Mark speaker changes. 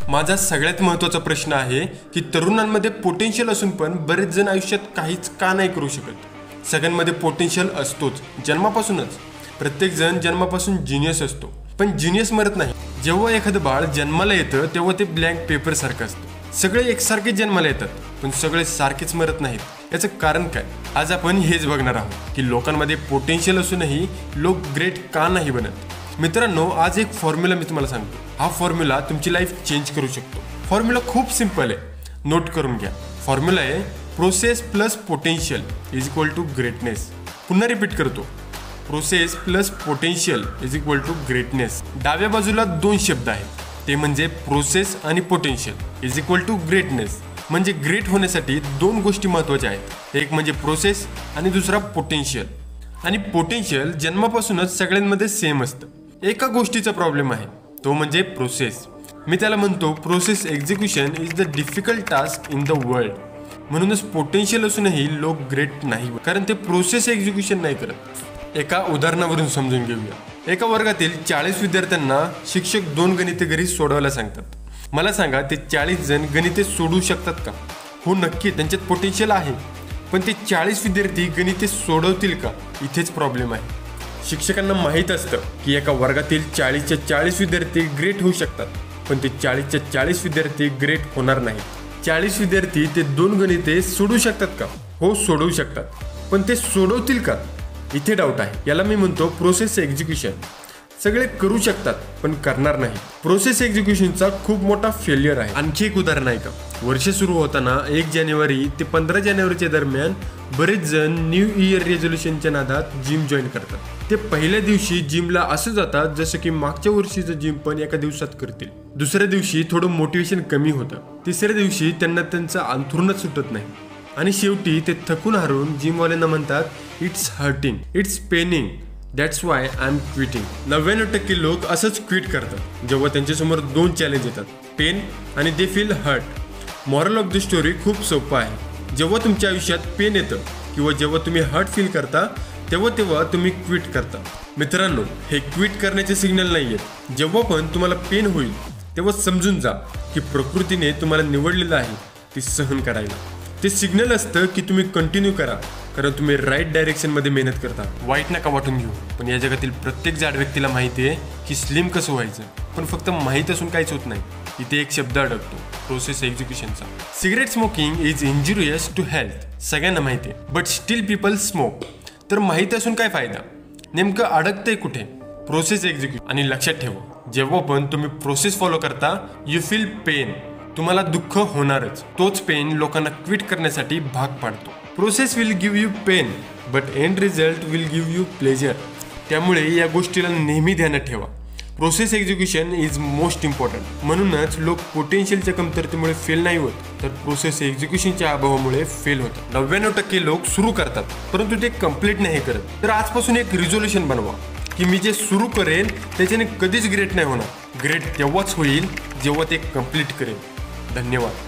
Speaker 1: माझा सगळ्यात महत्त्वाचा प्रश्न आहे की तरुणांमध्ये पोटेन्शियल असून पण बरेच जण आयुष्यात काहीच का नाही करू शकत। सगळ्यांमध्ये पोटेन्शियल असतोच जन्मापासूनच। प्रत्येक जण जन्मापासून जिनियस असतो, पण जिनियस मरत नाही। जेव्हा एखादं बाळ जन्माला येतं तेव्हा ते ब्लँक पेपर सारखं असतं। सगळे एकसारखेच जन्माला येतात, पण सगळे सारखेच मरत नाहीत। याचं कारण काय? आज आपण हेच बघणार आहोत की लोकांमध्ये पोटेन्शियल असूनही लोक ग्रेट का नाही बनत। मित्रांनो, आज एक फॉर्म्युला मी तुम्हाला सांगतो। हा फॉर्म्युला तुमची लाईफ चेंज करू शकतो। फॉर्म्युला खूप सिंपल आहे, नोट करून घ्या। फॉर्म्युला आहे process plus potential is equal to greatness. पुन्हा रिपीट करतो, process plus potential is equal to greatness. डाव्या बाजूला दोन शब्द आहेत, ते म्हणजे प्रोसेस आणि potential is equal to greatness. म्हणजे ग्रेट होण्यासाठी दोन गोष्टी महत्त्वाच्या आहेत, एक म्हणजे प्रोसेस आणि दुसरा पोटेन्शियल। आणि पोटेन्शियल जन्मापासूनच सगळ्यांमध्ये सेम असतं। एका गोष्टीचा प्रॉब्लेम आहे, तो म्हणजे प्रोसेस। मी त्याला म्हणतो process execution is the difficult task in the world. म्हणूनच पोटेन्शियल असूनही लोक ग्रेट नाही, कारण ते प्रोसेस एक्झिक्युशन नाही करत। एका उदाहरणावरून समजून घेऊया। एका वर्गातील 40 विद्यार्थ्यांना शिक्षक 2 गणिते घरी सोडवायला सांगतात। मला सांगा, ते 40 जण गणिते सोडवू शकतात का? हो, नक्की, त्यांच्यात पोटेन्शियल आहे, पण ते 40 विद्यार्थी गणिते सोडवतील का? इथेच प्रॉब्लेम आहे। शिक्षकांना माहीत असतं की एका वर्गातील 40च्या 40 विद्यार्थी ग्रेट होऊ शकतात, पण ते 40च्या 40 विद्यार्थी ग्रेट होणार नाहीत। 40 विद्यार्थी ते 2 गणिते सोडवू शकतात का? हो, सोडवू शकतात, पण ते सोडवतील का? इथे डाऊट आहे। याला मी म्हणतो प्रोसेस एक्झिक्युशन। सगळे करू शकतात पण करणार नाही। प्रोसेस एक्झिक्युशनचा खूप मोठा फेल्युअर आहे। आणखी एक उदाहरण आहे का? वर्ष सुरू होताना 1 जानेवारी ते 15 जानेवारीच्या दरम्यान बरेच जण न्यू इयर रेझोल्युशनच्या नादात जिम जॉईन करतात। ते पहिल्या दिवशी जिमला असं जातात जसं की मागच्या वर्षीचं जिम पण एका दिवसात करतील। दुसऱ्या दिवशी थोडं मोटिवेशन कमी होतं। तिसऱ्या दिवशी त्यांना त्यांचं अंथरूणच सुटत नाही, आणि शेवटी ते थकून हारून जिमवाल्यांना म्हणतात it's hurting, it's paining, that's why I am quitting. 99% लोक असंच क्विट करतात जेव्हा त्यांच्यासमोर 2 चॅलेंज येतात, पेन आणि they feel hurt. Moral of the story खूप सोपं आहे। जेव्हा तुमच्या आयुष्यात पेन येतं किंवा जेव्हा तुम्ही हर्ट फील करता तेव्हा तुम्ही क्विट करता। मित्रांनो, हे क्विट करण्याचे सिग्नल नाही आहेत। जेव्हा पण तुम्हाला पेन होईल तेव्हा समजून जा की प्रकृतीने तुम्हाला निवडलेलं आहे ती सहन करायला। ते सिग्नल असतं की तुम्ही कंटिन्यू करा, कारण तुम्ही राईट डायरेक्शनमध्ये मेहनत करता। वाईट नका वाटून घेऊ, पण या जगातील प्रत्येक जाड व्यक्तीला माहिती आहे की स्लिम कसं व्हायचं, पण फक्त माहीत असून काहीच होत नाही। इथे एक शब्द अडकतो, प्रोसेस एक्झिक्युशनचा। Cigarette smoking is injurious to health, सगळ्यांना माहिती आहे, बट स्टील पीपल स्मोक। तर माहीत असून काय फायदा? नेमकं अडकतंय कुठे? Process execution. आणि लक्षात ठेवा, जेव्हा पण तुम्ही प्रोसेस फॉलो करता यू फील पेन, तुम्हाला दुःख होणारच। तोच पेन लोकांना क्विट करण्यासाठी भाग पाडतो। Process will give you pain, but end result will give you pleasure. त्यामुळे या गोष्टीला नेहमी ध्यानात ठेवा, process execution is most important. म्हणूनच लोक पोटेन्शियलच्या कमतरतेमुळे फेल नाही होत, तर प्रोसेस एक्झिक्युशनच्या अभावामुळे फेल होतात। 99% लोक सुरू करतात परंतु ते कंप्लीट नाही करत। तर आजपासून एक रिझोल्युशन बनवा की मी जे सुरू करेन त्याच्याने कधीच ग्रेट नाही होणार। ग्रेट तेव्हाच होईल जेव्हा ते कंप्लीट करेन। धन्यवाद।